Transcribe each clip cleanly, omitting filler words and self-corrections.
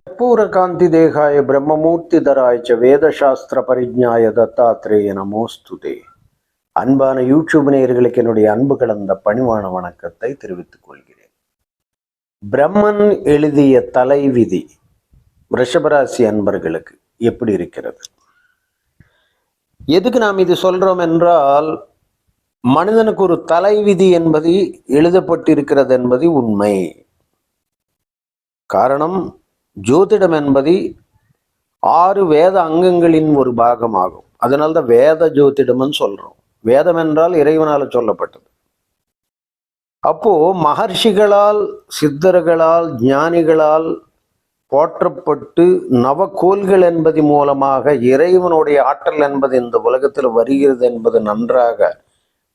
कर्पूरकांति देहाय ब्रह्ममूर्तिधराय च வேதசாஸ்திர பரிஜ்ஞாய தத்தாத்ரேய நமோஸ்துதே. அன்பான யூடியூப் நேயர்களுக்கு என்னுடைய அன்பு கலந்த பணிவான வணக்கத்தை தெரிவித்துக் கொள்கிறேன். பிரம்மன் எழுதிய தலைவிதி ரிஷபராசி அன்பர்களுக்கு எப்படி இருக்கிறது? எதுக்கு நாம் இது சொல்றோம் என்றால், மனிதனுக்கு ஒரு தலைவிதி என்பது எழுதப்பட்டிருக்கிறது என்பது உண்மை. காரணம், ஜோதிடம் என்பது 6 வேத அங்கங்களின் ஒரு பாகமாகும். அதனால்தான் வேத ஜோதிடம்னு சொல்றோம். வேதம் என்றால் இறைவனால சொல்லப்பட்டது. அப்போ மகர்ஷிகளால், சித்தர்களால், ஞானிகளால் போற்றப்பட்டு நவக்கோள்கள் என்பது மூலமாக இறைவனுடைய ஆற்றல் என்பது இந்த உலகத்தில் வருகிறது என்பது நன்றாக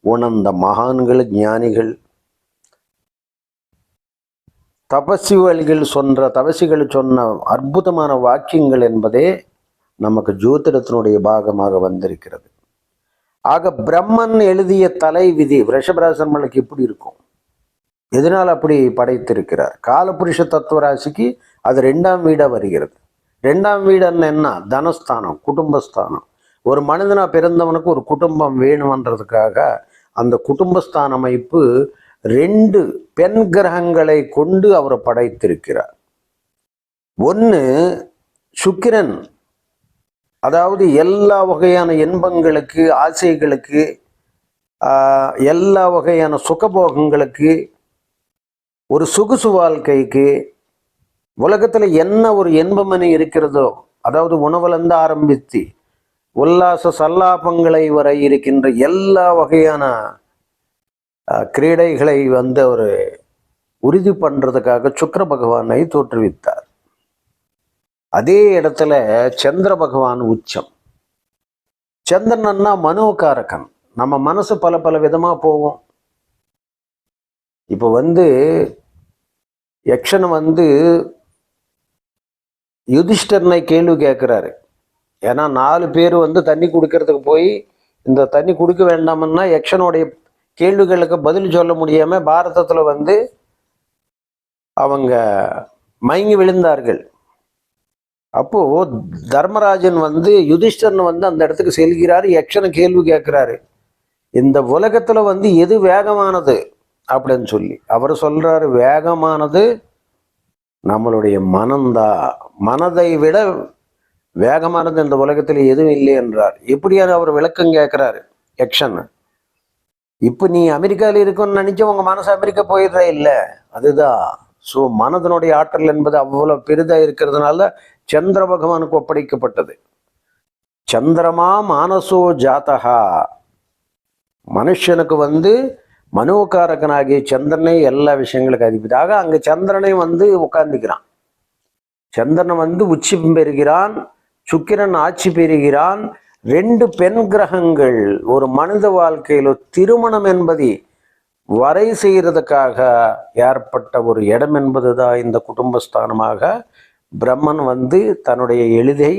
உணர்ந்த மகான்கள், ஞானிகள், தபசிகள் சொன்ன அற்புதமான வாக்கியங்கள் என்பதே நமக்கு ஜோதிடத்தினுடைய பாகமாக வந்திருக்கிறது. ஆக பிரம்மன் எழுதிய தலை விதி ரிஷபராசன்மலுக்கு எப்படி இருக்கும்? எதனால் அப்படி படைத்திருக்கிறார்? காலபுருஷ தத்துவ ராசிக்கு அது 2ஆம் வீடா வருகிறது. 2ஆம் வீடு என்ன? தனஸ்தானம், குடும்பஸ்தானம். ஒரு மனிதனா பிறந்தவனுக்கு ஒரு குடும்பம் வேணும்ன்றதுக்காக அந்த குடும்பஸ்தான அமைப்பு 2 பெண் கிரகங்களை கொண்டு அவரை படைத்திருக்கிறார். ஒன்று சுக்கிரன், அதாவது எல்லா வகையான இன்பங்களுக்கு, ஆசைகளுக்கு, எல்லா வகையான சுகபோகங்களுக்கு, ஒரு சொகுசு வாழ்க்கைக்கு, உலகத்தில் என்ன ஒரு இன்பமணி இருக்கிறதோ, அதாவது உணவுலேருந்து ஆரம்பித்து உல்லாச சல்லாபங்களை வரை இருக்கின்ற எல்லா வகையான கிரீடைகளை ஒரு உறுதி பண்ணுறதுக்காக சுக்கிர பகவானை தோற்றுவித்தார். அதே இடத்துல சந்திர பகவான் உச்சம். சந்திரன்னா மனோகாரகன். நம்ம மனசு பல விதமாக போகும். இப்போ யக்ஷன் யுதிஷ்டர்னை கேள்வி கேட்குறாரு. ஏன்னா 4 பேர் தண்ணி குடிக்கிறதுக்கு போய் இந்த தண்ணி குடிக்க வேண்டாம்னா யக்ஷனுடைய கேள்விகளுக்கு பதில் சொல்ல முடியாம பாரதத்துல அவங்க மயங்கி விழுந்தார்கள். அப்போ தர்மராஜன் யுதிஷ்டர்னு அந்த இடத்துக்கு செல்கிறாரு. யக்ஷனை கேள்வி கேட்கிறாரு, இந்த உலகத்துல எது வேகமானது அப்படின்னு சொல்லி. அவர் சொல்றாரு, வேகமானது நம்மளுடைய மனம்தான், மனதை விட வேகமானது இந்த உலகத்தில் எதுவும் இல்லை என்றார். எப்படியான அவர் விளக்கம் கேட்கிறாரு யக்ஷன். இப்போ நீ அமெரிக்காவில் இருக்குன்னு நினைச்ச உங்க மனசு அமெரிக்கா போயிடுற இல்லை, அதுதான். ஸோ மனதனுடைய ஆற்றல் என்பது அவ்வளவு பெரிதா இருக்கிறதுனால சந்திர பகவானுக்கு ஒப்படைக்கப்பட்டது. சந்திரமா மானசோ ஜாதகா. மனுஷனுக்கு மனோகாரகனாகிய சந்திரனே எல்லா விஷயங்களுக்கு அதிபதியாக அங்க சந்திரனை உட்கார்ந்துக்கிறான். சந்திரன் உச்சி பெறுகிறான், சுக்கிரன் ஆட்சி பெறுகிறான். 2 பெண் கிரகங்கள் ஒரு மனித வாழ்க்கையில திருமணம் என்பதை வரை செய்யறதுக்காக ஏற்பட்ட ஒரு இடம் என்பதுதான் இந்த குடும்பஸ்தானமாக பிரம்மன் தன்னுடைய எளிதை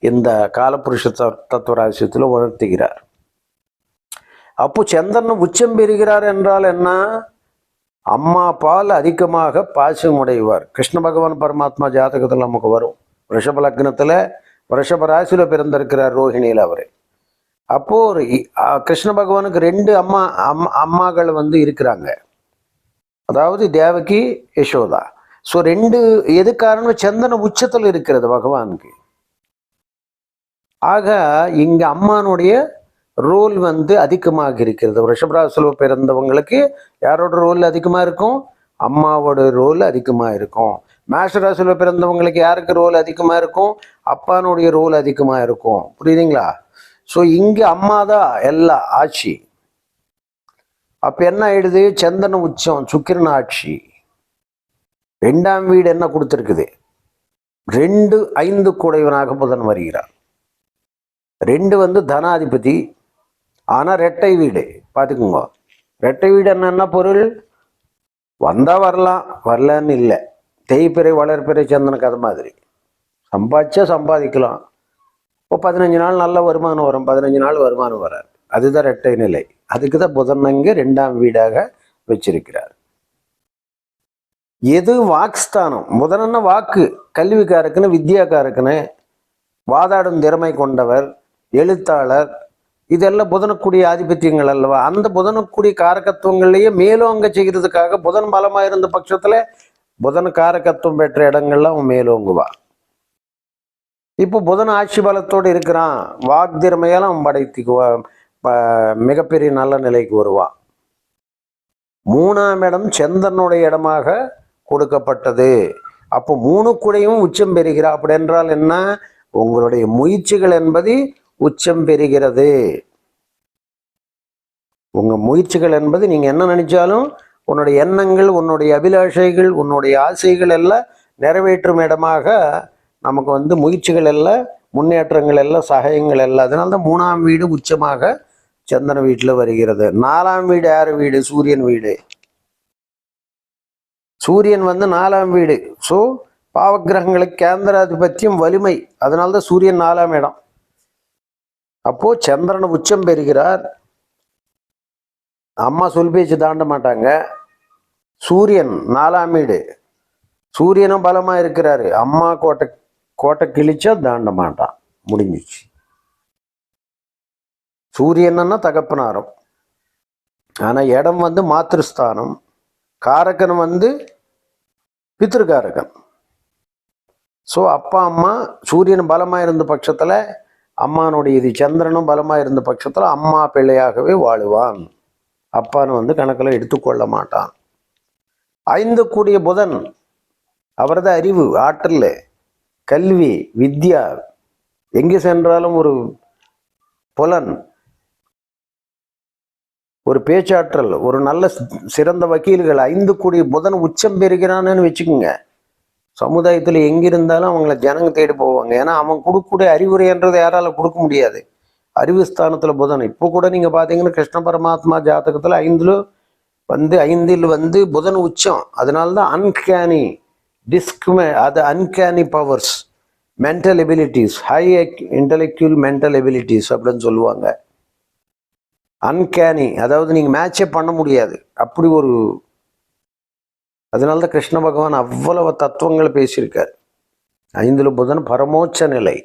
இந்த காலபுருஷ தத்துவ ராசியத்தில் உணர்த்துகிறார். அப்போ சந்திரன் உச்சம் பெறுகிறார் என்றால் என்ன? அம்மா பால் அதிகமாக பாசமுடைவார். கிருஷ்ண பகவான் பரமாத்மா ஜாதகத்தில் நமக்கு வரும். ரிஷப லக்னத்துல ரிஷப ராசியில பிறந்திருக்கிறார் ரோஹிணியில் அவரு. அப்போ கிருஷ்ண பகவானுக்கு 2 அம்மாக்கள் இருக்கிறாங்க, அதாவது தேவகி, யசோதா. ஸோ 2 எது காரணம்? சந்திரன் உச்சத்தில் இருக்கிறது பகவானுக்கு. ஆக இங்க அம்மானுடைய ரோல் அதிகமாக இருக்கிறது. ரிஷபராசியில் பிறந்தவங்களுக்கு யாரோட ரோல் அதிகமாக இருக்கும்? அம்மாவோட ரோல் அதிகமாக இருக்கும். மேஷராசியில் பிறந்தவங்களுக்கு யாருக்கு ரோல் அதிகமாக இருக்கும்? அப்பானுடைய ரோல் அதிகமாக இருக்கும். புரியுதுங்களா? ஸோ இங்கே அம்மா தான் எல்லா ஆட்சி. அப்போ என்ன ஆயிடுது? சந்திரன் உச்சம், சுக்கிரன் ஆட்சி. 2ஆம் வீடு என்ன கொடுத்துருக்குது? 2, 5 கூடையவனாக புதன் வருகிறார். 2 தனாதிபதி. ஆனால் 2 வீடு பார்த்துக்குங்க. 2 வீடு என்னன்னா பொருள் வந்தா வரலாம், வரலன்னு இல்லை. தேய்பிறை வளர்பிறை சந்திரனுக்கு அது மாதிரி சம்பாதிச்சா சம்பாதிக்கலாம். இப்போ 15 நாள் நல்ல வருமானம் வரும், 15 நாள் வருமானம் வராது. அதுதான் 2 நிலை. அதுக்கு தான் புதன் 2ஆம் வீடாக வச்சிருக்கிறார். எது வாக்ஸ்தானம், புதனன்னா வாக்கு, கல்விக்காரக்குன்னு வித்யாக்காரக்குன்னு, வாதாடும் திறமை கொண்டவர், எழுத்தாளர், இதெல்லாம் புதனக்கூடிய ஆதிபத்தியங்கள் அல்லவா. அந்த புதனக்கூடிய காரகத்துவங்கள்லயே மேலோங்க செய்கிறதுக்காக புதன் பலமா இருந்த பட்சத்துல புதன் காரகத்துவம் பெற்ற இடங்கள்ல அவன் மேலோங்குவா. இப்போ புதன் ஆட்சி பலத்தோடு இருக்கிறான், வாக் திறமையால அவன் படைத்துக்குவான், மிகப்பெரிய நல்ல நிலைக்கு வருவான். 3ஆம் இடம் சந்திரனுடைய இடமாக கொடுக்கப்பட்டது. அப்போ 3 கூடையும் உச்சம் பெறுகிறார். அப்படி என்றால் என்ன, உங்களுடைய முயற்சிகள் என்பது உச்சம் பெறுகிறது. உங்க முயற்சிகள் என்பது நீங்க என்ன நினைச்சாலும் உன்னுடைய எண்ணங்கள், உன்னுடைய அபிலாஷைகள், உன்னுடைய ஆசைகள் எல்லாம் நிறைவேற்றும் இடமாக நமக்கு வந்து முயற்சிகள் எல்லாம், முன்னேற்றங்கள் எல்லாம், சகாயங்கள் எல்லாம். அதனால்தான் 3ஆம் வீடு உச்சமாக சந்திரன் வீட்டில் வருகிறது. 4ஆம் வீடு யார் வீடு? சூரியன் வீடு. சூரியன் வந்து 4ஆம் வீடு. ஸோ பாவக்கிரகங்களுக்கு கேந்திராதிபத்தியம் வலிமை. அதனால்தான் சூரியன் 4ஆம் இடம். அப்போ சந்திரன் உச்சம் பெறுகிறார். அம்மா சொல் பேச்சு தாண்ட மாட்டாங்க. சூரியன் 4ஆம் வீடு, சூரியனும் பலமா இருக்கிறாரு. அம்மா கோட்டை கிழிச்சா தாண்ட மாட்டான், முடிஞ்சிச்சு. சூரியன்னா தகப்பனாரும், ஆனா இடம் வந்து மாத்திருஸ்தானம், காரகன் வந்து பித்திருக்காரகன். ஸோ அப்பா அம்மா சூரியன் பலமா இருந்த பட்சத்துல அம்மானுடைய இது, சந்திரனும் பலமா இருந்த பட்சத்துல அம்மா பிள்ளையாகவே வாழுவான். அப்பான்னு வந்து கணக்கில் எடுத்துக்கொள்ள மாட்டான். 5 கூடிய புதன் அவரது அறிவு, ஆற்றல், கல்வி, வித்யா, எங்கே சென்றாலும் ஒரு புலன், ஒரு பேச்சாற்றல், ஒரு நல்ல சிறந்த வக்கீல்கள். 5 கூடிய புதன் உச்சம் பெறுகிறான்னு வச்சுக்கோங்க, சமுதாயத்தில் எங்கிருந்தாலும் அவங்கள ஜனங்க தேடி போவாங்க. ஏன்னா அவன் கொடுக்கக்கூடிய அறிவுரைன்றதை யாரால கொடுக்க முடியாது. அறிவு ஸ்தானத்துல புதன். இப்போ கூட நீங்க பாத்தீங்கன்னா கிருஷ்ண பரமாத்மா ஜாதகத்துல 5ல் வந்து புதன் உச்சம். அதனால்தான் அன்கேனி டிஸ்க்மே, அது uncanny powers, mental abilities, high intellectual mental abilities அப்படின்னு சொல்லுவாங்க. அன்கேனி, அதாவது நீங்க மேட்சே பண்ண முடியாது அப்படி ஒரு. அதனால்தான் கிருஷ்ண பகவான் அவ்வளவு தத்துவங்களை பேசியிருக்காரு. 5ல் புதன் பரமோச்ச நிலை.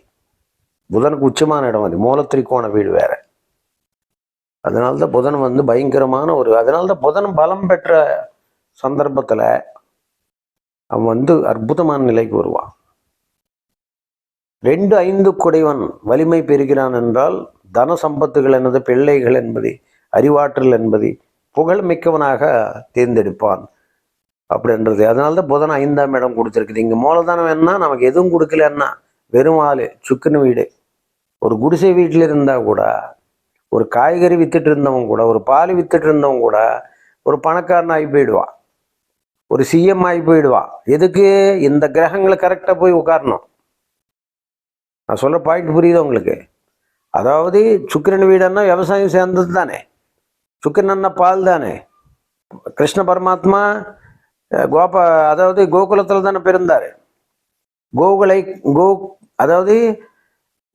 புதனுக்கு உச்சமான இடம் அது, மூல திரிகோண வீடு வேற. அதனால்தான் புதன் வந்து பயங்கரமான ஒரு, அதனால்தான் புதன் பலம் பெற்ற சந்தர்ப்பத்துல அவன் வந்து அற்புதமான நிலைக்கு வருவான். 2, 5 குடைவன் வலிமை பெறுகிறான் என்றால் தன சம்பத்துகள் என்பது, பிள்ளைகள் என்பது, அறிவாற்றல் என்பது, புகழ் மிக்கவனாக தேர்ந்தெடுப்பான் அப்படின்றது. அதனால்தான் புதன் 5ஆம் இடம் கொடுத்துருக்குது. இங்க மூலதனம் என்ன, நமக்கு எதுவும் கொடுக்கலன்னா வெறும் ஆளு, சுக்குன்னு வீடு. ஒரு குடிசை வீட்டில் இருந்தா கூட, ஒரு காய்கறி வித்துட்டு இருந்தவன் கூட, ஒரு பால் வித்துட்டு இருந்தவன் கூட ஒரு பணக்காரன் ஆகி போயிடுவான், ஒரு சிஎம் ஆகி போயிடுவான். எதுக்கு? இந்த கிரகங்களை கரெக்டா போய் உட்காரணும். நான் சொல்ற பாயிண்ட் புரியுது உங்களுக்கு? அதாவது சுக்கிரன் வீடுன்னா விவசாயம் சேர்ந்தது தானே, சுக்கிரன்னா பால் தானே. கிருஷ்ண பரமாத்மா அதாவது கோகுலத்துல தானே பிறந்தாரு. அதாவது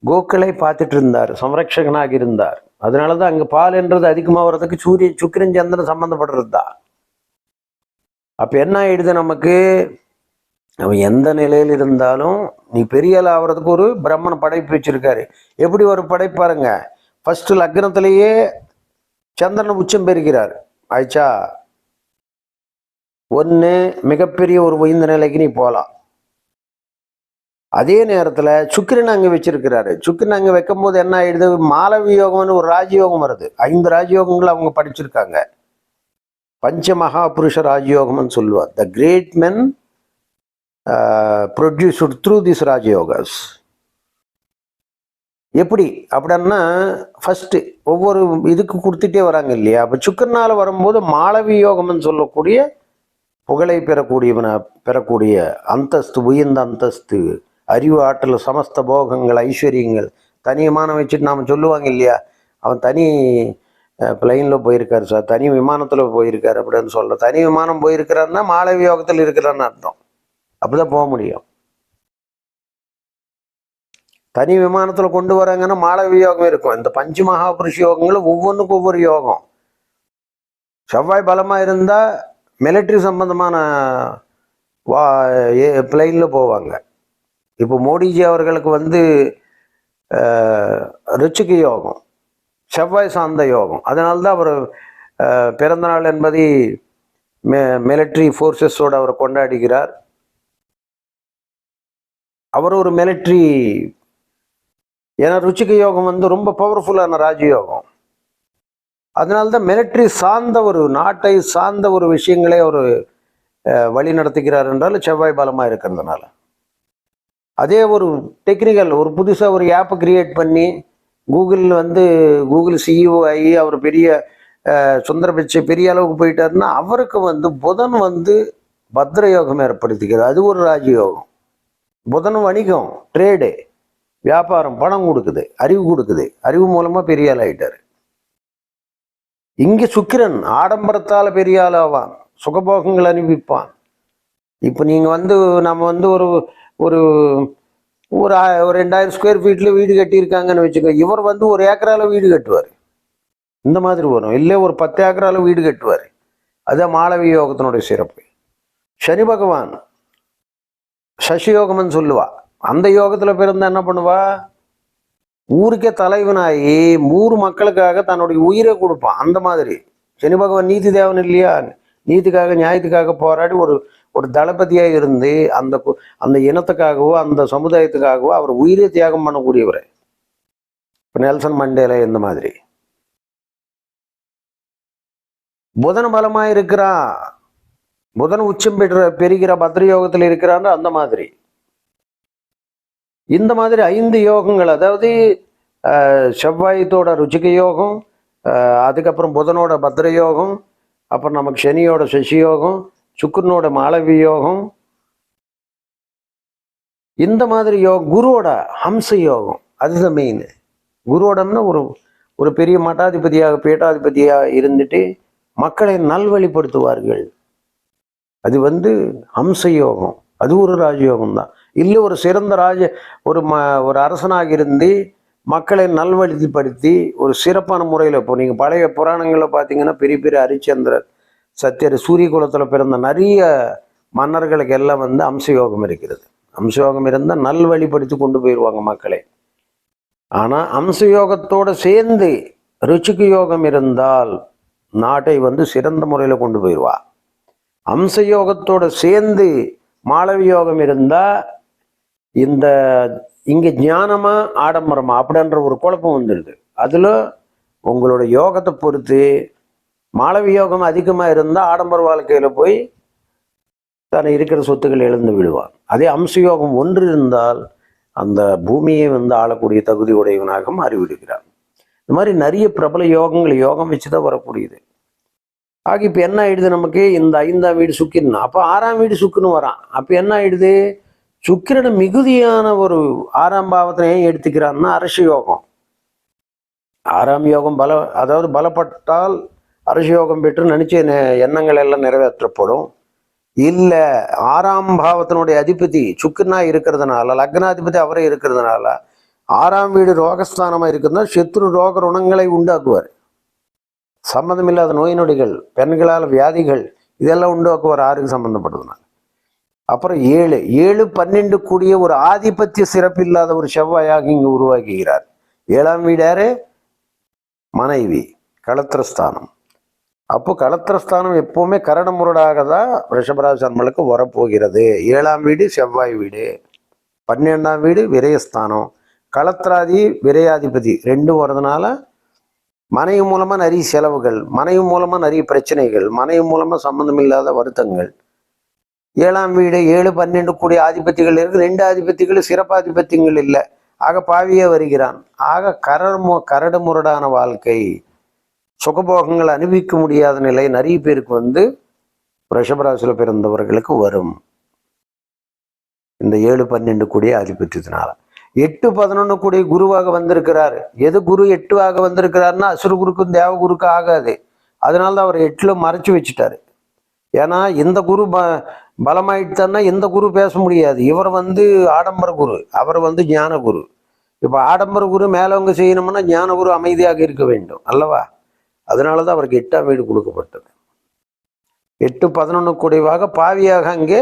கோக்களை பார்த்துட்டு இருந்தார், சம்ரட்சகனாக இருந்தார். அதனாலதான் அங்க பால் என்றது அதிகமா வர்றதுக்கு சுக்கிரன் சந்திரன் சம்பந்தப்படுறது தான். அப்ப என்ன ஆயிடுது நமக்கு, அவன் எந்த நிலையில் இருந்தாலும் நீ பெரிய ஆள் ஆகிறதுக்கு ஒரு பிரம்மன் படைப்பு வச்சிருக்காரு. எப்படி ஒரு படைப்பாருங்க, ஃபர்ஸ்ட் லக்னத்திலேயே சந்திரன் உச்சம் பெறுகிறார் ஆயிச்சா, ஒன்று மிகப்பெரிய ஒரு உயர்ந்த நிலைக்கு நீ போகலாம். அதே நேரத்தில் சுக்கிரன் அங்கே வச்சிருக்கிறாரு. சுக்கிரன் அங்கே வைக்கும் போது என்ன ஆயிடுது, மாலவி யோகம்னு ஒரு ராஜயோகம் வருது. 5 ராஜயோகங்கள் அவங்க படிச்சிருக்காங்க. பஞ்ச மகாபுருஷ ராஜயோகம்னு சொல்லுவார். The great men produced through this ராஜயோகாஸ். எப்படி அப்படின்னா ஃபர்ஸ்ட் ஒவ்வொரு இதுக்கு கொடுத்துட்டே வராங்க இல்லையா. அப்போ சுக்கிரனால வரும்போது மாலவி யோகம்னு சொல்லக்கூடிய புகழை பெறக்கூடிய அந்தஸ்து, உயர்ந்த அந்தஸ்து, அறிவு, ஆற்றல், சமஸ்த போகங்கள், ஐஸ்வர்யங்கள், தனி விமானம் வச்சுட்டு நாம் சொல்லுவாங்க இல்லையா, அவன் தனி பிளைனில் போயிருக்காரு சார், தனி விமானத்தில் போயிருக்காரு அப்படின்னு சொல்ல. தனி விமானம் போயிருக்கிறான்னா மாலவி யோகத்தில் இருக்கிறான்னு அர்த்தம். அப்படிதான் போக முடியும். தனி விமானத்தில் கொண்டு வராங்கன்னா மாலவி யோகம் இருக்கும். இந்த பஞ்ச மகாபுருஷ யோகங்களும் ஒவ்வொன்றுக்கும் ஒவ்வொரு யோகம். செவ்வாய் பலமாக இருந்தால் மிலிட்ரி சம்பந்தமான வா பிளைனில் போவாங்க. இப்போ மோடிஜி அவர்களுக்கு வந்து ரிச்சிக யோகம், செவ்வாய் சார்ந்த யோகம். அதனால்தான் அவர் பிறந்தநாள் என்பதை மிலிட்ரி ஃபோர்ஸஸோடு அவர் கொண்டாடுகிறார். அவர் ஒரு மிலிட்ரி, ஏன்னா ருச்சிக யோகம் வந்து ரொம்ப பவர்ஃபுல்லான ராஜயோகம். அதனால்தான் மிலிட்ரி சார்ந்த ஒரு நாட்டை சார்ந்த ஒரு விஷயங்களை அவர் வழி நடத்துகிறார் என்றால் செவ்வாய் பலமாக இருக்கிறதுனால. அதே ஒரு டெக்னிக்கல் ஒரு புதுசாக ஒரு ஆப்பை கிரியேட் பண்ணி கூகுளில் வந்து கூகுள் சிஇஓ ஆகி அவர் பெரிய சுந்தர பிச்சை பெரிய அளவுக்கு போயிட்டாருன்னா அவருக்கு வந்து புதன் வந்து பத்ர யோகம் ஏற்படுத்திக்கிறது. அது ஒரு ராஜயோகம். புதன் வணிகம், ட்ரேடு, வியாபாரம், பணம் கொடுக்குது, அறிவு கொடுக்குது. அறிவு மூலமாக பெரிய ஆள் ஆகிட்டார். இங்கே சுக்கிரன் ஆடம்பரத்தால் பெரிய ஆள் ஆவான், சுகபோகங்கள் அனுபவிப்பான். இப்போ நீங்கள் வந்து நம்ம வந்து ஒரு ஒரு ஒரு 2000 ஸ்கொயர் ஃபீட்டில் வீடு கட்டியிருக்காங்கன்னு வச்சுக்கோ, இவர் வந்து 1 ஏக்கரால வீடு கட்டுவார். இந்த மாதிரி வரும். இல்லை ஒரு 10 ஏக்கரால வீடு கட்டுவார். அதுதான் மாளவிய யோகத்தினுடைய சிறப்பு. சனி பகவான் சசியோகம்னு சொல்லுவா. அந்த யோகத்தில் பிறந்தா என்ன பண்ணுவா, ஊருக்கே தலைவனாகி ஊர் மக்களுக்காக தன்னுடைய உயிரை கொடுப்பான். அந்த மாதிரி சனி பகவான் நீதி தேவன் இல்லையா, நீதிக்காக நியாயத்துக்காக போராடி ஒரு ஒரு தளபதியாக இருந்து அந்த அந்த இனத்துக்காகவோ அந்த சமுதாயத்துக்காகவோ அவர் உயிரை தியாகம் பண்ணக்கூடியவர். இப்போ நெல்சன் மண்டேலா இந்த மாதிரி. புதன் பலமாக இருக்கிறான், புதன் உச்சம் பெறுகிற பத்ர யோகத்தில் இருக்கிறான்னு அந்த மாதிரி. இந்த மாதிரி 5 யோகங்கள், அதாவது செவ்வாயத்தோட ருச்சிக யோகம், அதுக்கப்புறம் புதனோட பத்ர யோகம், அப்புறம் நமக்கு சனியோட சசி யோகம், சுக்கிரனோட மாளவி யோகம், இந்த மாதிரி யோகம். குருவோட ஹம்ச யோகம், அதுதான் மெயின். குருவோடம்னா ஒரு ஒரு பெரிய மட்டாதிபதியாக பீட்டாதிபதியாக இருந்துட்டு மக்களை நல்வழிப்படுத்துவார்கள். அது வந்து ஹம்ச யோகம். அது ஒரு ராஜயோகம் தான். இல்லை ஒரு சிறந்த ஒரு அரசனாக இருந்து மக்களை நல்வழிப்படுத்தி ஒரு சிறப்பான முறையில், இப்போ நீங்கள் பழைய புராணங்களில் பார்த்தீங்கன்னா பெரிய பெரிய ஹரிச்சந்திரர், சத்தியர், சூரிய குலத்தில் பிறந்த நிறைய மன்னர்களுக்கு எல்லாம் வந்து அம்சயோகம் இருக்கிறது. அம்சயோகம் இருந்தால் நல்வழிப்படுத்தி கொண்டு போயிடுவாங்க மக்களை. ஆனால் அம்சயோகத்தோடு சேர்ந்து ருச்சிக யோகம் இருந்தால் நாட்டை வந்து சிறந்த முறையில் கொண்டு போயிடுவா. அம்சயோகத்தோடு சேர்ந்து மாளவி யோகம் இருந்தால் இந்த இங்கே ஞானமா ஆடம்பரமா அப்படின்ற ஒரு குழப்பம் வந்துடுது. அதில் உங்களோட யோகத்தை பொறுத்து மாளவி யோகம் அதிகமாக இருந்தால் ஆடம்பர வாழ்க்கையில் போய் தன்னை இருக்கிற சொத்துக்களை இழந்து விடுவான். அதே அம்சயோகம் ஒன்று இருந்தால் அந்த பூமியை வந்து ஆளக்கூடிய தகுதி உடையவனாக மாறிவிடுகிறான். இந்த மாதிரி நிறைய பிரபல யோகங்கள் யோகம் வச்சு தான் வரக்கூடியது. ஆக இப்போ என்ன ஆயிடுது, நமக்கு இந்த 5ஆம் வீடு சுக்கிரன், அப்போ 6ஆம் வீடு சுக்கிரன் வரான். அப்போ என்ன ஆயிடுது, சுக்கிரனை மிகுதியான ஒரு 6ஆம் பாவத்தை ஏன் எடுத்துக்கிறான்னா அரச யோகம். 6ஆம் யோகம் அதாவது பலப்பட்டால் அரச யோகம் பெற்று நினைச்ச எண்ணங்கள் எல்லாம் நிறைவேற்றப்படும். இல்லை 6ஆம் பாவத்தினுடைய அதிபதி சுக்கிரனா இருக்கிறதுனால, லக்னாதிபதி அவரே இருக்கிறதுனால 6ஆம் வீடு ரோகஸ்தானமாக இருக்கிறதுனா சத்ரு ரோக ருணங்களை உண்டாக்குவார். சம்மந்தமில்லாத நோய் நொடிகள், பெண்களால் வியாதிகள், இதெல்லாம் உண்டாக்குவார் 6க்கு சம்பந்தப்பட்டதுனால. அப்புறம் 7 12 கூடிய ஒரு ஆதிபத்திய சிறப்பு இல்லாத ஒரு செவ்வாயாக இங்கு உருவாக்குகிறார். 7ஆம் வீடு யாரு, மனைவி, களத்திரஸ்தானம். அப்போ களத்திரஸ்தானம் எப்பவுமே கரட முரடாக தான் ரிஷபராசி அன்பர்களுக்கு வரப்போகிறது. 7ஆம் வீடு செவ்வாய் வீடு, 12ஆம் வீடு விரயஸ்தானம், களத்திராதி விரையாதிபதி 2 வரதுனால மனைவி மூலமாக நிறைய செலவுகள், மனைவி மூலமாக நிறைய பிரச்சனைகள், மனைவி மூலமாக சம்பந்தம் இல்லாத வருத்தங்கள். 7ஆம் வீடு 7 12 கூடிய ஆதிபத்திகள் இருக்கு. 2 ஆதிபத்திகள் சிறப்பாதிபத்தியங்கள் இல்லை. ஆக பாவியே வருகிறான். ஆக கரடு முரடான வாழ்க்கை, சுகபோகங்கள் அனுபவிக்க முடியாத நிலை நிறைய பேருக்கு வந்து ரிஷபராசியில் பிறந்தவர்களுக்கு வரும். இந்த 7 12 கூடிய ஆதிபத்தியத்தினால 8 11 கூடிய குருவாக வந்திருக்கிறார். எது குரு 8ஆக வந்திருக்கிறாருன்னா அசுர குருக்கும் தேவ குருக்கும் ஆகாது. அதனால தான் அவர் 8ல் மறைச்சு வச்சுட்டாரு. ஏன்னா இந்த குரு பலமாயிட்டான்னா இந்த குரு பேச முடியாது. இவர் வந்து ஆடம்பர குரு, அவர் வந்து ஞான குரு. இப்போ ஆடம்பர குரு மேலவங்க செய்யணும்னா ஞான குரு அமைதியாக இருக்க வேண்டும் அல்லவா? அதனால தான் அவருக்கு 8ஆம் வீடு கொடுக்கப்பட்டது. 8 11 கூடியவாக பாவியாக அங்கே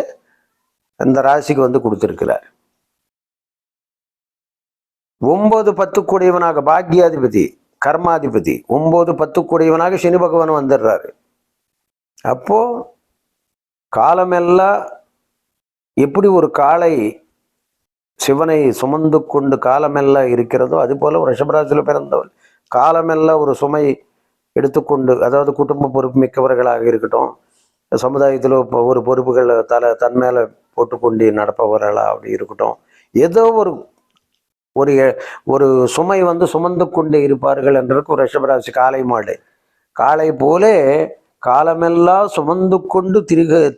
இந்த ராசிக்கு வந்து கொடுத்திருக்கிறார். 9 10 கூடியவனாக பாக்யாதிபதி கர்மாதிபதி 9 10 கூடியவனாக சனி பகவான் வந்துடுறாரு. அப்போ காலமெல்லாம் எப்படி ஒரு காளை சிவனை சுமந்து கொண்டு காலமெல்லாம் இருக்கிறதோ அது போல ரிஷபராசியில் பிறந்தவள் காலமெல்லாம் ஒரு சுமை எடுத்துக்கொண்டு, அதாவது குடும்ப பொறுப்பு மிக்கவர்களாக இருக்கட்டும், சமுதாயத்தில் ஒரு பொறுப்புகள் தன் மேலே போட்டுக்கொண்டு நடப்பவர்களாக அப்படி இருக்கட்டும், ஏதோ ஒரு ஒரு ஒரு சுமை வந்து சுமந்து கொண்டே இருப்பார்கள் என்றதுக்கு ஒரு ரிஷபராசி காளை மாடு. காளை போலே காலமெல்லாம் சுமந்து கொண்டு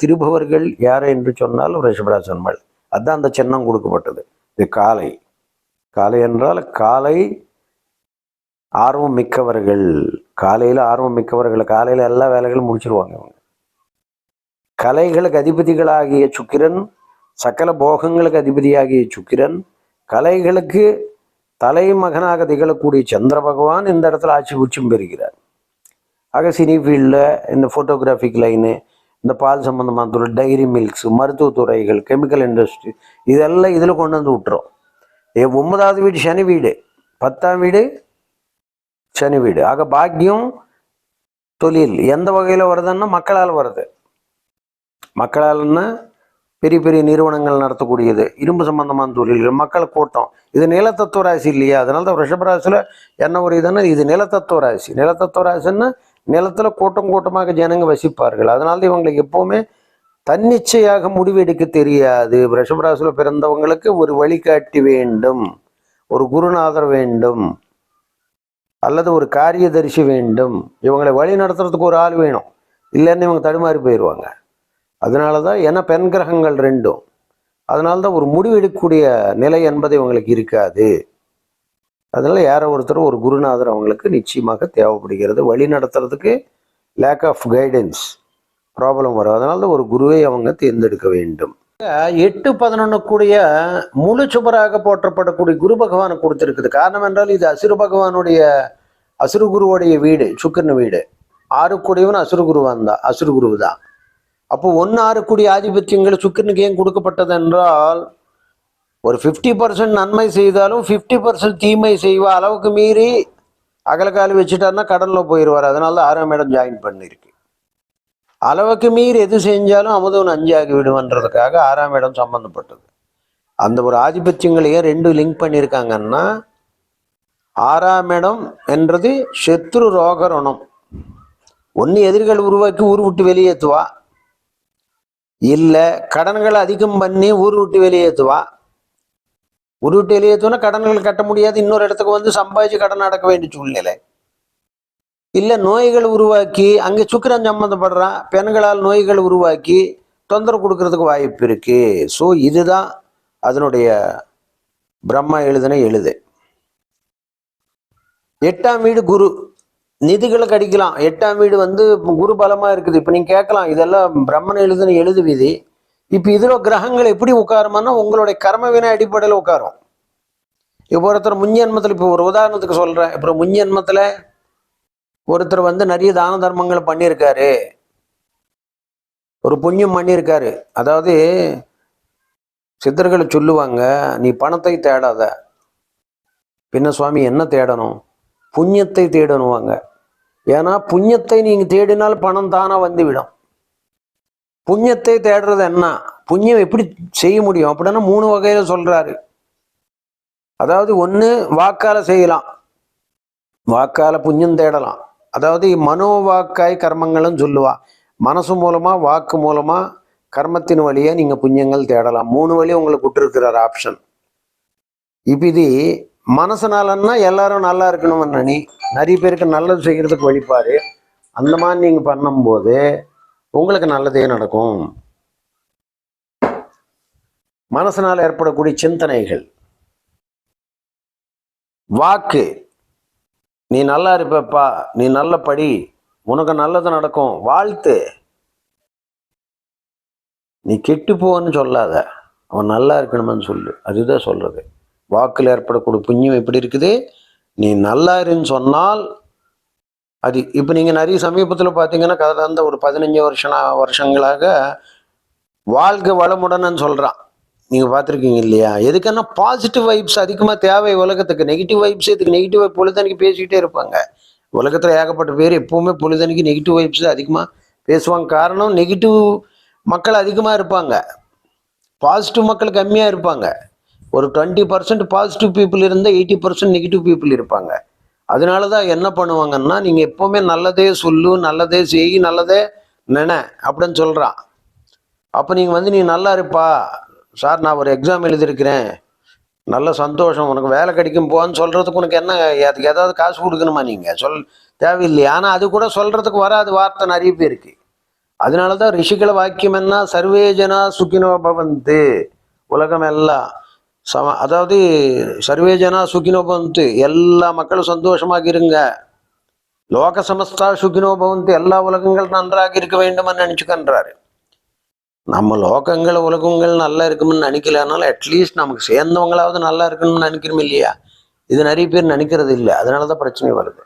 திருபவர்கள் யார் என்று சொன்னால் ரிஷபராசி அம்மாள். அதுதான் அந்த சின்னம் கொடுக்கப்பட்டது. இது காளை. காளை என்றால் காலை ஆர்வம் மிக்கவர்கள், காலையில் ஆர்வம் மிக்கவர்கள், காலையில் எல்லா வேலைகளும் முடிச்சிருவாங்க அவங்க. கலைகளுக்கு அதிபதிகளாகிய சுக்கிரன், சகல போகங்களுக்கு அதிபதியாகிய சுக்கிரன், கலைகளுக்கு தலைமகனாக திகழக்கூடிய சந்திர பகவான் இந்த இடத்துல ஆட்சி உச்சம் பெறுகிறார். ஆக சினி ஃபீல்டில் இந்த ஃபோட்டோகிராஃபிக் லைனு, இந்த பால் சம்பந்தமான துறை, டைரி மில்க்ஸ், மருத்துவத்துறைகள், கெமிக்கல் இண்டஸ்ட்ரி, இதெல்லாம் இதில் கொண்டு வந்து விட்டுரும். 9வது வீடு சனி வீடு, 10ஆம் வீடு சனி வீடு. ஆக பாக்கியம் தொழில் எந்த வகையில் வருதுன்னா மக்களால் வருது. மக்களால்னா பெரிய பெரிய நிறுவனங்கள் நடத்தக்கூடியது, இரும்பு சம்பந்தமான தொழில்கள், மக்கள் கூட்டம். இது நிலத்தத்துவ ராசி இல்லையா? அதனால தான் ரிஷபராசியில் என்ன ஒரு இதுன்னா இது நிலத்தத்துவ ராசி. நிலத்தத்துவ ராசின்னா நிலத்துல கூட்டம் கூட்டமாக ஜனங்க வசிப்பார்கள். அதனால இவங்களுக்கு எப்பவுமே தன்னிச்சையாக முடிவெடுக்க தெரியாது. ரிஷபராசியில் பிறந்தவங்களுக்கு ஒரு வழிகாட்டி வேண்டும், ஒரு குருநாதர் வேண்டும், அல்லது ஒரு காரியதரிசி வேண்டும். இவங்களை வழி நடத்துறதுக்கு ஒரு ஆள் வேணும், இல்லைன்னு இவங்க தடுமாறி போயிடுவாங்க. அதனால தான் ஏன்னா பெண் கிரகங்கள் ரெண்டும், அதனால தான் ஒரு முடிவெடுக்கக்கூடிய நிலை என்பது இவங்களுக்கு இருக்காது. அதனால யாரோ ஒருத்தர் ஒரு குருநாதர் அவங்களுக்கு நிச்சயமாக தேவைப்படுகிறது. வழி நடத்துறதுக்கு லேக் ஆஃப் கைடன்ஸ் ப்ராப்ளம் வரும். அதனால தான் ஒரு குருவை அவங்க தேர்ந்தெடுக்க வேண்டும். 8 11 கூடிய முழு சுபராக போற்றப்படக்கூடிய குரு பகவானை கொடுத்திருக்குது. காரணம் என்றால் இது அசுர பகவானுடைய அசுர குருவுடைய வீடு, சுக்கிரன் வீடு. 6 கூடியவன் அசுர குருவான் தான், அசுர குரு தான். அப்போ 1 6 கூடிய ஆதிபத்தியங்கள் சுக்கிரனுக்கு ஏன் கொடுக்கப்பட்டது என்றால், ஒரு 50% நன்மை செய்தாலும் 50% தீமை செய்வா அளவுக்கு மீறி அகலக்கால் வச்சுட்டாருன்னா கடல்ல போயிடுவார். அதனால தான் 6ஆம் இடம் ஜாயின் பண்ணிருக்கு. அளவுக்கு மீறி எது செஞ்சாலும் அமுதவன் 5 ஆகி விடுவன்றதுக்காக 6ஆம் இடம் சம்பந்தப்பட்டது. அந்த ஒரு ஆதிபத்தியங்களையே 2 லிங்க் பண்ணியிருக்காங்கன்னா, 6ஆம் இடம் என்றது சத்ரு ரோகரணம். ஒன்று எதிரிகள் உருவாக்கி ஊர் விட்டு வெளியேற்றுவா, இல்லை கடன்களை அதிகம் பண்ணி ஊர் விட்டு வெளியேற்றுவா. ஊர் விட்டு வெளியேற்றுனா கடன்கள் கட்ட முடியாது, இன்னொரு இடத்துக்கு வந்து சம்பாதிச்சு கடன் அடக்க வேண்டிய சூழ்நிலை. இல்லை நோய்கள் உருவாக்கி, அங்கே சுக்கிரன் சம்மந்தப்படுறான், பெண்களால் நோய்கள் உருவாக்கி தொந்தரவு கொடுக்கறதுக்கு வாய்ப்பு இருக்கு. ஸோ இதுதான் அதனுடைய பிரம்மா எழுதின எழுது. 8ஆம் வீடு குரு, நிதிகளை கடிக்கலாம். 8ஆம் வீடு வந்து குரு பலமா இருக்குது. இப்ப நீங்க கேட்கலாம், இதெல்லாம் பிரம்மன் எழுதுன எழுது விதி. இப்ப இதுல கிரகங்கள் எப்படி உட்காருமானா உங்களுடைய கர்மவினை அடிப்படையில் உட்காரும். இப்போ ஒருத்தர் முன்ஜென்மத்தில், இப்போ ஒரு உதாரணத்துக்கு சொல்றேன், இப்போ முன்ஜென்மத்துல ஒருத்தர் வந்து நிறைய தான தர்மங்களை பண்ணியிருக்காரு, ஒரு புண்ணியம் பண்ணியிருக்காரு. அதாவது சித்தர்களை சொல்லுவாங்க, நீ பணத்தை தேடாத. பின்ன சுவாமி என்ன தேடணும்? புண்ணியத்தை தேடணுவாங்க. ஏன்னா புண்ணியத்தை நீங்க தேடினால் பணம் தானா வந்துவிடும். புண்ணியத்தை தேடுறது என்ன, புண்ணியம் எப்படி செய்ய முடியும் அப்படின்னா 3 வகையில சொல்றாரு. அதாவது ஒன்று வாக்கால செய்யலாம், வாக்கால புண்ணியம் தேடலாம். அதாவது மனோவாக்காய் கர்மங்களும் சொல்லுவா. மனசு மூலமா வாக்கு மூலமா கர்மத்தின் வழியா நீங்க புண்ணியங்கள் தேடலாம். 3 வழி உங்களுக்கு விட்டுருக்கிறார் ஆப்ஷன். இப்ப இது மனசனாலன்னா எல்லாரும் நல்லா இருக்கணும்னு நிறைய பேருக்கு நல்லது செய்யறதுக்கு வழிபாரு. அந்த மாதிரி நீங்க பண்ணும்போது உங்களுக்கு நல்லதே நடக்கும். மனசனால் ஏற்படக்கூடிய சிந்தனைகள், வாக்கு, நீ நல்லா இருப்பப்பா, நீ நல்ல படி, உனக்கு நல்லது நடக்கும், வாழ்த்து. நீ கெட்டு போன்னு சொல்லாத, அவன் நல்லா இருக்கணும்னு சொல்லு. அதுதான் சொல்றது. வாக்குல ஏற்படக்கூடிய புண்ணியம் எப்படி இருக்குது, நீ நல்லா இருன்னு சொன்னால் அது. இப்போ நீங்கள் நிறைய சமீபத்தில் பார்த்தீங்கன்னா கடந்த ஒரு 15 வருஷங்களாக வாழ்க வளமுடன்னு சொல்றான். நீங்க பார்த்துருக்கீங்க இல்லையா? எதுக்குன்னா பாசிட்டிவ் வைப்ஸ் அதிகமா தேவை உலகத்துக்கு. நெகட்டிவ் வைப்ஸ் எதுக்கு? நெகட்டிவ் பொழுதன்னைக்கு பேசிக்கிட்டே இருப்பாங்க. உலகத்துல ஏகப்பட்ட பேர் எப்பவுமே பொழுதன்னைக்கு நெகட்டிவ் வைப்ஸ் அதிகமா பேசுவாங்க. காரணம், நெகட்டிவ் மக்கள் அதிகமா இருப்பாங்க, பாசிட்டிவ் மக்கள் கம்மியா இருப்பாங்க. ஒரு 20% பாசிட்டிவ் பீப்புள் இருந்தால் 80% நெகட்டிவ் பீப்புள் இருப்பாங்க. அதனால தான் என்ன பண்ணுவாங்கன்னா, நீங்கள் எப்போவுமே நல்லதே சொல்லு, நல்லதே செய், நல்லதே நினை அப்படின்னு சொல்கிறான். அப்போ நீங்கள் வந்து, நீ நல்லா இருப்பா சார், நான் ஒரு எக்ஸாம் எழுதியிருக்கிறேன், நல்ல சந்தோஷம், உனக்கு வேலை கிடைக்கும் போன்னு சொல்கிறதுக்கு உனக்கு என்ன, அதுக்கு ஏதாவது காசு கொடுக்கணுமா? நீங்கள் தேவையில்லையா? ஆனால் அது கூட சொல்கிறதுக்கு வராது வார்த்தை நிறைய பேருக்கு. அதனால தான் ரிஷிகள வாக்கியம் என்ன, சர்வே ஜனா சுகினோ பவந்து, உலகம் எல்லாம் அதாவது சர்வே ஜனா சுகினோ பவந்து, எல்லா மக்களும் சந்தோஷமாக இருங்க. லோக சமஸ்தா சுகினோ பவந்து, எல்லா உலகங்கள் நன்றாக இருக்க வேண்டும்னு நினைச்சுக்கன்றாரு. நம்ம லோகங்கள் உலகங்கள் நல்லா இருக்கும்னு நினைக்கலனாலும் அட்லீஸ்ட் நமக்கு சேர்ந்தவங்களாவது நல்லா இருக்கணும்னு நினைக்கிறோம் இல்லையா? இது நிறைய பேர் நினைக்கிறது இல்லை. அதனாலதான் பிரச்சனை வருது.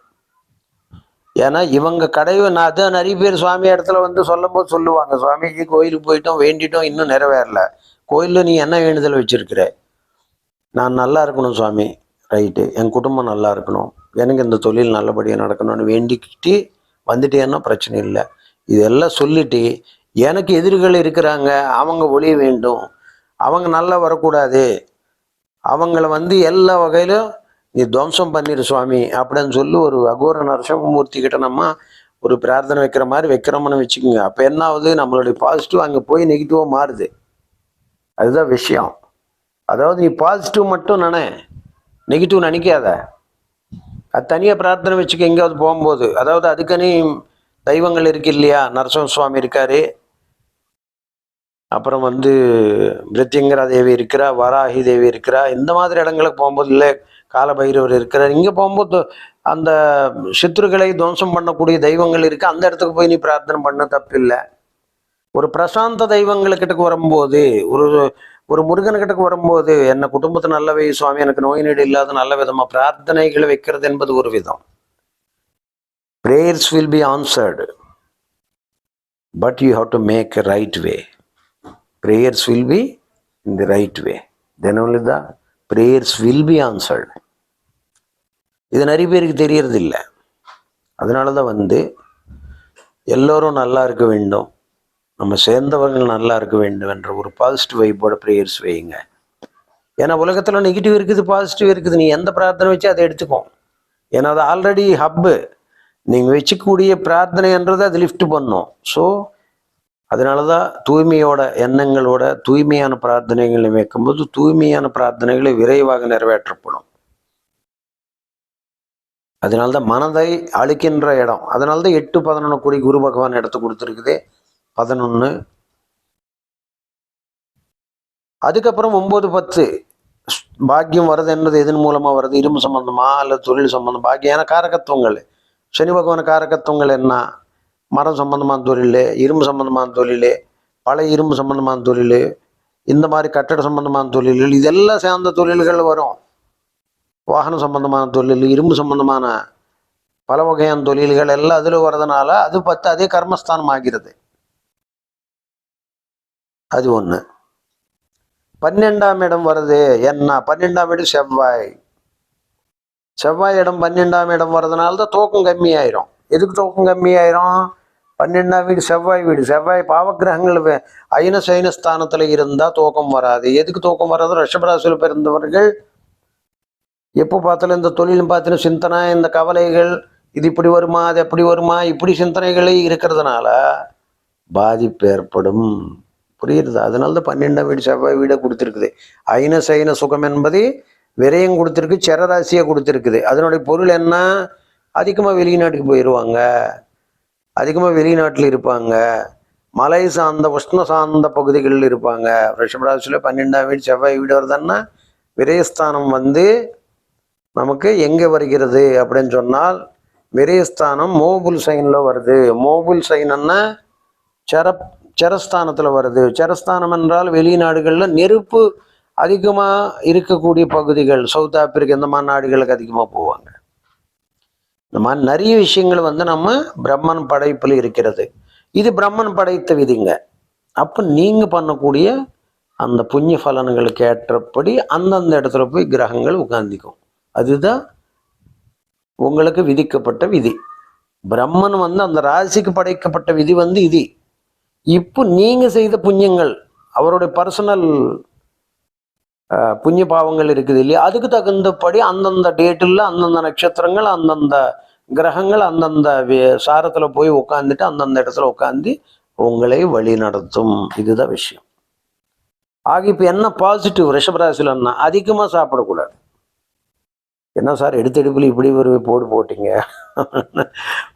ஏன்னா இவங்க நான் அதான் நிறைய பேர் சுவாமி இடத்துல வந்து சொல்லும் போது சொல்லுவாங்க, சுவாமிஜி கோயிலுக்கு போயிட்டோம், வேண்டிட்டோம், இன்னும் நிறைவேறல. கோயிலில் நீ என்ன வேண்டுதல் வச்சிருக்கிற? நான் நல்லா இருக்கணும் சுவாமி. ரைட்டு, என் குடும்பம் நல்லா இருக்கணும், எனக்கு இந்த தொழில் நல்லபடியாக நடக்கணும்னு வேண்டிக்கிட்டு வந்துட்டேன்னா பிரச்சனை இல்லை. இதெல்லாம் சொல்லிட்டு, எனக்கு எதிரிகள் இருக்கிறாங்க, அவங்க ஒளிய வேண்டும், அவங்க நல்லா வரக்கூடாது, அவங்கள வந்து எல்லா வகையிலும் நீ துவம்சம் பண்ணிடு சுவாமி அப்படின்னு சொல்லி ஒரு அகோர நரசிம்மூர்த்தி கிட்ட நம்ம ஒரு பிரார்த்தனை வைக்கிற மாதிரி வைக்கிறோம்னு வச்சுக்கோங்க. அப்போ என்ன ஆகுது, நம்மளுடைய பாசிட்டிவ் அங்கே போய் நெகட்டிவாக மாறுது. அதுதான் விஷயம். அதாவது நீ பாசிட்டிவ் மட்டும் நெகட்டிவ் நினைக்காத. அது தனியாக பிரார்த்தனை வச்சுக்க எங்கேயாவது போகும்போது. அதாவது அதுக்குன்னு தெய்வங்கள் இருக்கு இல்லையா? நரசிம்ம சுவாமி இருக்காரு, அப்புறம் வந்து பிரித்திங்கரா தேவி இருக்கிறா, வராகி தேவி இருக்கிறா. இந்த மாதிரி இடங்களுக்கு போகும்போது, இல்லை காலபைரவர் இருக்கிறார், இங்கே போகும்போது அந்த சித்ருக்களை துவம்சம் பண்ணக்கூடிய தெய்வங்கள் இருக்கு, அந்த இடத்துக்கு போய் நீ பிரார்த்தனை பண்ண தப்பு இல்லை. ஒரு பிரசாந்த தெய்வங்களுக்கிட்ட வரும்போது, ஒரு ஒரு முருகன்கிட்ட வரும்போது, என்ன குடும்பத்தை நல்லவை சுவாமி, எனக்கு நோய் நொடி இல்லாத நல்ல விதமா பிரார்த்தனைகளை வைக்கிறது என்பது ஒரு விதம். prayers will be answered, but you have to make a right way. Prayers will be in the right way, then only the prayers will be answered. இது நிறைய பேருக்கு தெரியறது இல்லை. அதனால தான் வந்து எல்லோரும் நல்லா இருக்க வேண்டும், நம்ம சேர்ந்தவர்கள் நல்லா இருக்க வேண்டும் என்ற ஒரு பாசிட்டிவ் வைப்போட ப்ரேயர்ஸ் வையுங்க. ஏன்னா உலகத்தில் நெகட்டிவ் இருக்குது, பாசிட்டிவ் இருக்குது. நீ எந்த பிரார்த்தனை வச்சு அதை எடுத்துக்கோ. ஏன்னா அது ஆல்ரெடி ஹப்பு. நீங்கள் வச்சுக்கூடிய பிரார்த்தனைன்றது அது லிஃப்ட் பண்ணும். ஸோ அதனால தான் தூய்மையோட எண்ணங்களோட தூய்மையான பிரார்த்தனைகளை வைக்கும்போது தூய்மையான பிரார்த்தனைகளை விரைவாக நிறைவேற்றப்படும். அதனால்தான் மனதை அழிக்கின்ற இடம். அதனால்தான் 8-11 கோடி குரு பகவான் இடத்து கொடுத்துருக்குது. 11, அதுக்கப்புறம் 9-10 பாக்கியம் வருது. என்னது எதன் மூலமா வருது? இரும்பு சம்பந்தமா அல்லது தொழில் சம்பந்தம் பாக்கியம். ஏன்னா காரகத்துவங்கள், சனி பகவான் காரகத்துவங்கள் என்ன? மரம் சம்பந்தமான தொழில், இரும்பு சம்பந்தமான தொழில், பழைய இரும்பு சம்பந்தமான தொழில், இந்த மாதிரி கட்டட சம்பந்தமான தொழில்கள், இதெல்லாம் சேர்ந்த தொழில்கள் வரும். வாகன சம்பந்தமான தொழில், இரும்பு சம்பந்தமான பல வகையான தொழில்கள் எல்லாம் அதில் வர்றதுனால அது 10 அதே கர்மஸ்தானம் ஆகிறது. அது ஒன்று. 12ஆம் இடம் வருது என்ன? 12ஆம் இடம் செவ்வாய். செவ்வாய் இடம் 12ஆம் இடம் வர்றதுனால தான் தூக்கம் கம்மியாயிரும். எதுக்கு தூக்கம் கம்மியாயிரும்? 12ஆம் வீடு செவ்வாய் வீடு. செவ்வாய் பாவக்கிரகங்கள் அயன சைன ஸ்தானத்தில் இருந்தால் தூக்கம் வராது. எதுக்கு தூக்கம் வராது? ரிஷபராசியில் பிறந்தவர்கள் எப்போ பார்த்தாலும் இந்த தொழிலும் பார்த்தினா சிந்தனை, இந்த கவலைகள், இது இப்படி வருமா, அது எப்படி வருமா, இப்படி சிந்தனைகளே இருக்கிறதுனால பாதிப்பு ஏற்படும். புரியுறது? அதனால தான் 12ஆம் வீடு செவ்வாய் வீடை கொடுத்துருக்குது. அயன சைன சுகம் என்பது விரயம் கொடுத்துருக்கு, சரராசியை கொடுத்துருக்குது. அதனுடைய பொருள் என்ன? அதிகமாக வெளிநாட்டுக்கு போயிடுவாங்க, அதிகமாக வெளிநாட்டில் இருப்பாங்க, மலை சார்ந்த உஷ்ண சார்ந்த பகுதிகளில் இருப்பாங்க. ரிஷபராசியில் 12ஆம் வீடு செவ்வாய் வீடு வருதுன்னா விரயஸ்தானம் வந்து நமக்கு எங்கே வருகிறது அப்படின்னு சொன்னால், விரயஸ்தானம் மோபுல் சைனில் வருது. மோபுல் சைனன்னா சரஸ்தானத்தில் வருது. சரஸ்தானம் என்றால் வெளிநாடுகளில் நெருப்பு அதிகமாக இருக்கக்கூடிய பகுதிகள், சவுத் ஆப்பிரிக்கா இந்த மாதிரி நாடுகளுக்கு அதிகமாக போவாங்க. இந்த மாதிரி நிறைய விஷயங்கள் வந்து நம்ம பிரம்மன் படைப்பில் இருக்கிறது. இது பிரம்மன் படைத்த விதிங்க. அப்போ நீங்கள் பண்ணக்கூடிய அந்த புண்ணிய பலன்களுக்கு ஏற்றபடி அந்தந்த இடத்துல போய் கிரகங்கள் உட்கார்ந்திக்கும். அதுதான் உங்களுக்கு விதிக்கப்பட்ட விதி. பிரம்மன் வந்து அந்த ராசிக்கு படைக்கப்பட்ட விதி வந்து இது. இப்போ நீங்க செய்த புண்ணியங்கள், அவருடைய பர்சனல் புண்ணிய பாவங்கள் இருக்குது இல்லையா, அதுக்கு தகுந்தபடி அந்தந்த டேட்டில் அந்தந்த நட்சத்திரங்கள் அந்தந்த கிரகங்கள் அந்தந்த சாரத்துல போய் உட்காந்துட்டு அந்தந்த இடத்துல உட்காந்து உங்களை வழி நடத்தும். இதுதான் விஷயம். ஆக இப்போ என்ன பாசிட்டிவ் ரிஷபராசிலன்னா, அதிகமாக சாப்பிடக்கூடாது. என்ன சார் எடுத்தெடுப்பில் இப்படி ஒரு போட்டீங்க?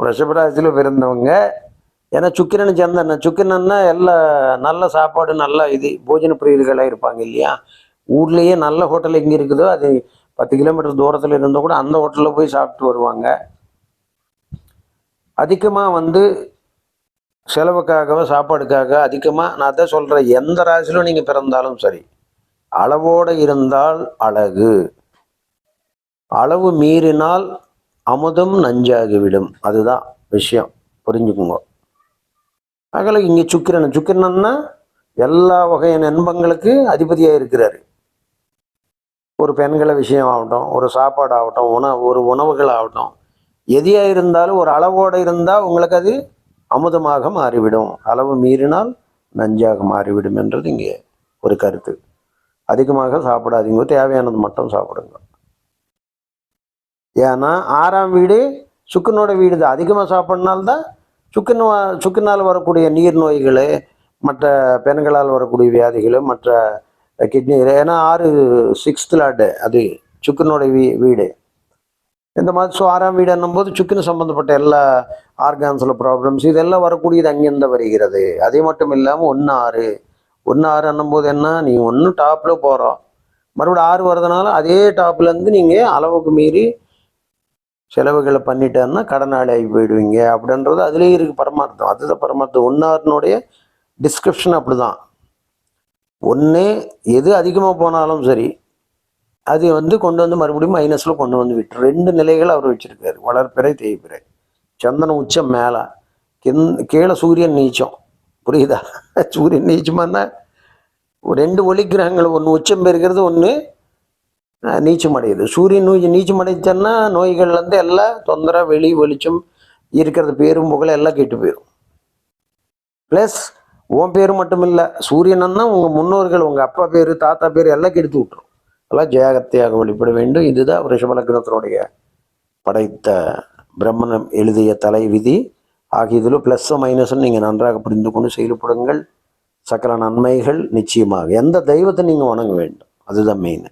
ரிஷபராசியில் பிறந்தவங்க, ஏன்னா சுக்கிரன் சந்திரன், சுக்கிரன்னா எல்லாம் நல்ல சாப்பாடு நல்ல இது போஜன பிரியர்களாக இருப்பாங்க இல்லையா. ஊர்லேயே நல்ல ஹோட்டல் எங்கே இருக்குதோ அது 10 கிலோமீட்டர் தூரத்தில் இருந்தால் கூட அந்த ஹோட்டலில் போய் சாப்பிட்டு வருவாங்க. அதிகமாக வந்து செலவுக்காக சாப்பாடுக்காக அதிகமாக, நான் தான் சொல்கிறேன், எந்த ராசியிலும் நீங்கள் பிறந்தாலும் சரி, அளவோடு இருந்தால் அழகு. அளவு மீறினால் அமுதம் நஞ்சாகிவிடும். அதுதான் விஷயம், புரிஞ்சுக்குங்க. அதனால் இங்கே சுக்கிரன்னா எல்லா வகையான இன்பங்களுக்கு அதிபதியாக இருக்கிறாரு. ஒரு பெண்களை விஷயம் ஆகட்டும், ஒரு சாப்பாடு ஆகட்டும், ஒரு உணவுகள் ஆகட்டும், எதையாக இருந்தாலும் ஒரு அளவோடு இருந்தால் உங்களுக்கு அது அமுதமாக மாறிவிடும். அளவு மீறினால் நஞ்சாக மாறிவிடும் என்றது இங்கே ஒரு கருத்து. அதிகமாக சாப்பிடாதீங்க, தேவையானது மட்டும் சாப்பிடுங்க. ஏன்னா 6ஆம் வீடு சுக்கிரனோட வீடு தான். அதிகமாக சாப்பிட்னால்தான் சுக்கிரனால் வரக்கூடிய நீர் நோய்கள், மற்ற பெண்களால் வரக்கூடிய வியாதிகள், மற்ற கிட்னி, ஏன்னா 6th லார்டு அது சுக்கிரனோட வீடு. இந்த மாதிரி 6ஆம் வீடு என்னும்போது சுக்கிரன் சம்பந்தப்பட்ட எல்லா ஆர்கான்ஸில் ப்ராப்ளம்ஸ் இதெல்லாம் வரக்கூடியது அங்கேருந்து வருகிறது. அதே மட்டும் இல்லாமல் 1 6 என்னும்போது என்ன, நீங்கள் ஒன்று டாப்பில் போகிறோம், மறுபடியும் 6 வர்றதுனால அதே டாப்லேருந்து நீங்கள் அளவுக்கு மீறி செலவுகளை பண்ணிட்டேன்னா கடனாளி ஆகி போயிடுவீங்க அப்படின்றது அதுலேயே இருக்குது பரமார்த்தம். அதுதான் பரமார்த்தம். 1 6னுடைய டிஸ்கிரிப்ஷன் அப்படி தான். ஒன்று எது அதிகமாக போனாலும் சரி, அது வந்து கொண்டு வந்து மறுபடியும் மைனஸில் கொண்டு வந்து விட்டு 2 நிலைகள் அவர் வச்சுருக்காரு. வளர்ப்பிறை தேய்ப்பிறை. சந்திரன் உச்சம் மேலே, கீழே சூரியன் நீச்சம். புரியுதா? சூரியன் நீச்சமானா 2 ஒளி கிரகங்கள், ஒன்று உச்சம் பெறுகிறது, ஒன்று நீச்சம் அடையுது. சூரியன் நீச்சம் அடைச்சன்னா நோய்கள்லேருந்து எல்லாம் தொந்தரவு, வெளிச்சம் இருக்கிறது, பேரும் புகழ் எல்லாம் கெட்டு போயிடும். ப்ளஸ் உன் பேர் மட்டும் இல்லை, சூரியன்னா உங்கள் முன்னோர்கள், உங்கள் அப்பா பேர், தாத்தா பேர் எல்லாம் கெடுத்து விட்டுரும். எல்லாம் ஜாகிரதையாக வழிபட வேண்டும். இதுதான் ரிஷபலக்னத்தினுடைய படைத்த பிரம்மணம் எழுதிய தலை விதி. ஆகிய இதில் ப்ளஸ் மைனஸ்ன்னு நீங்கள் நன்றாக புரிந்து கொண்டு செயல்படுங்கள். சகல நன்மைகள் நிச்சயமாக. எந்த தெய்வத்தை நீங்கள் வணங்க வேண்டும், அதுதான் மெயின்.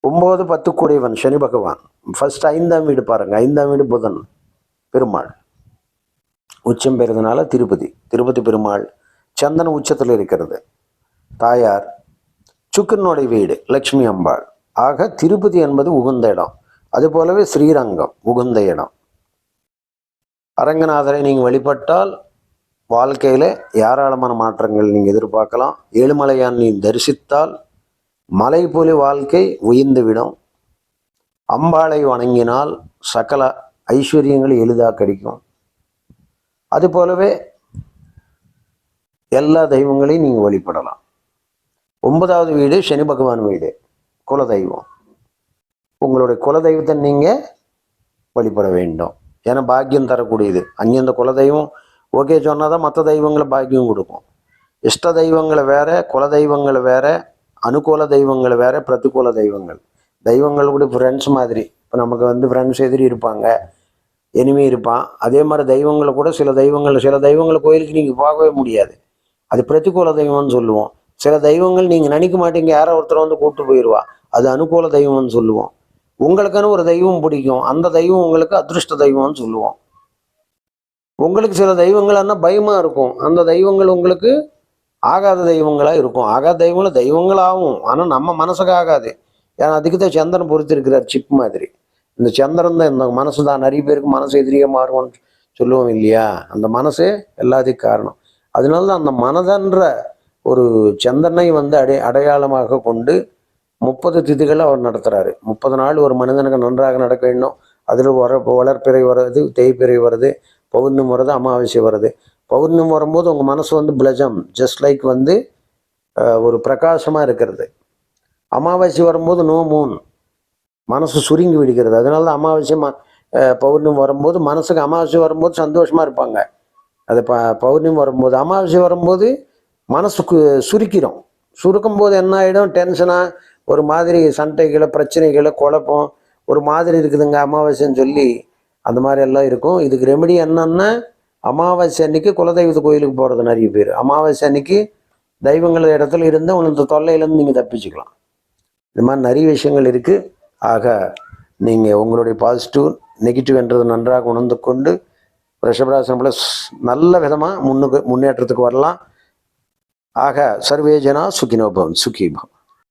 9 10 கூடையவன் சனி பகவான். ஃபர்ஸ்ட் 5ஆம் வீடு பாருங்க. 5ஆம் வீடு புதன் பெருமாள் உச்சம் பெறுறதுனால திருப்பதி பெருமாள். சந்தன உச்சத்தில் இருக்கிறது தாயார். சுக்கிரனுடைய வீடு லக்ஷ்மி அம்பாள். ஆக திருப்பதி என்பது உகந்த இடம். அது போலவே ஸ்ரீரங்கம் உகந்த இடம். அரங்கநாதரை நீங்கள் வழிபட்டால் வாழ்க்கையில் ஏராளமான மாற்றங்கள் நீங்கள் எதிர்பார்க்கலாம். ஏழுமலையான் நீ தரிசித்தால் மலை போல வாழ்க்கை உயர்ந்துவிடும். அம்பாளை வணங்கினால் சகல ஐஸ்வர்யங்கள் எளிதாக கிடைக்கும். அது போலவே எல்லா தெய்வங்களையும் நீங்கள் வழிபடலாம். 9வது வீடு சனி பகவான் வீடு, குலதெய்வம். உங்களுடைய குலதெய்வத்தை நீங்கள் வழிபட வேண்டும். ஏன்னா பாக்கியம் தரக்கூடியது. அங்கே இந்த குலதெய்வம் ஓகே சொன்னால் தான் மற்ற தெய்வங்களை பாக்கியம் கொடுக்கும். இஷ்ட தெய்வங்களை வேற, குலதெய்வங்களை வேற, அனுகூல தெய்வங்கள் வேற, பிரதிகூல தெய்வங்கள் கூட ஃப்ரெண்ட்ஸ் மாதிரி. இப்போ நமக்கு வந்து ஃப்ரெண்ட்ஸ் எதிரி இருப்பாங்க, எனிமே இருப்பான். அதே மாதிரி தெய்வங்களை கூட சில தெய்வங்களை கோயிலுக்கு நீங்கள் பார்க்கவே முடியாது. அது பிரதிகூல தெய்வம்னு சொல்லுவோம். சில தெய்வங்கள் நீங்கள் நினைக்க மாட்டீங்க, யாரோ ஒருத்தர் வந்து கூப்பிட்டு போயிடுவா, அது அனுகூல தெய்வம்னு சொல்லுவோம். உங்களுக்குன்னு ஒரு தெய்வம் பிடிக்கும், அந்த தெய்வம் உங்களுக்கு அதிருஷ்ட தெய்வம்னு சொல்லுவோம். உங்களுக்கு சில தெய்வங்கள்னா பயமாக இருக்கும், அந்த தெய்வங்கள் உங்களுக்கு ஆகாத தெய்வங்களாக இருக்கும். ஆகாத தெய்வங்களாகும், ஆனால் நம்ம மனசுக்கு ஆகாது. ஏன்னா அதுக்கு தான் சந்திரன் பொறுத்திருக்கிறார், சிப் மாதிரி. இந்த சந்திரன் தான், இந்த மனசு தான். நிறைய பேருக்கு மனசு எதிரியாக மாறுவோம்னு சொல்லுவோம் இல்லையா, அந்த மனசு எல்லாத்துக்கும் காரணம். அதனால தான் அந்த மனதன்ற ஒரு சந்திரனை வந்து அடையாளமாக கொண்டு 30 திதிகளை அவர் நடத்துகிறாரு. 30 நாள் ஒரு மனிதனுக்கு நன்றாக நடக்க வேண்டும். அதில் வளர்ப்பிறை வருது, தேய்ப்பிறை வருது, பௌர்ணமி வருது, அமாவாசை வருது. பௌர்ணமி வரும்போது உங்கள் மனசு வந்து பிளஜம், ஜஸ்ட் லைக் வந்து ஒரு பிரகாசமாக இருக்கிறது. அமாவாசை வரும்போது நோ மூன், மனசு சுருங்கி விடுகிறது. அதனால தான் அமாவாசை பௌர்ணமி வரும்போது மனசுக்கு அமாவாசை வரும்போது சந்தோஷமாக இருப்பாங்க. அது பௌர்ணமி வரும்போது, அமாவாசை வரும்போது மனசுக்கு சுருக்கிறோம். சுருக்கும் போது என்ன ஆகிடும், டென்ஷனாக ஒரு மாதிரி சண்டைகளை, பிரச்சனைகளை, குழப்பம் ஒரு மாதிரி இருக்குதுங்க அமாவாசைன்னு சொல்லி அந்த மாதிரி எல்லாம் இருக்கும். இதுக்கு ரெமெடி என்னன்னா, அமாவாசை அன்னைக்கு குலதெய்வத்து கோயிலுக்கு போகிறது நிறைய பேர். அமாவாசை அன்னைக்கு தெய்வங்கள் இடத்துல இருந்து உங்களுக்கு தொல்லையிலேருந்து நீங்கள் தப்பிச்சுக்கலாம். இந்த மாதிரி நிறைய விஷயங்கள் இருக்குது. ஆக நீங்கள் உங்களுடைய பாசிட்டிவ் நெகட்டிவ் என்றது நன்றாக உணர்ந்து கொண்டு ரிஷபராசி ப்ளஸ் நல்ல விதமாக முன்னேற்றத்துக்கு வரலாம். ஆக சர்வே ஜனா சுகினோ பவன், சுகி பவன்.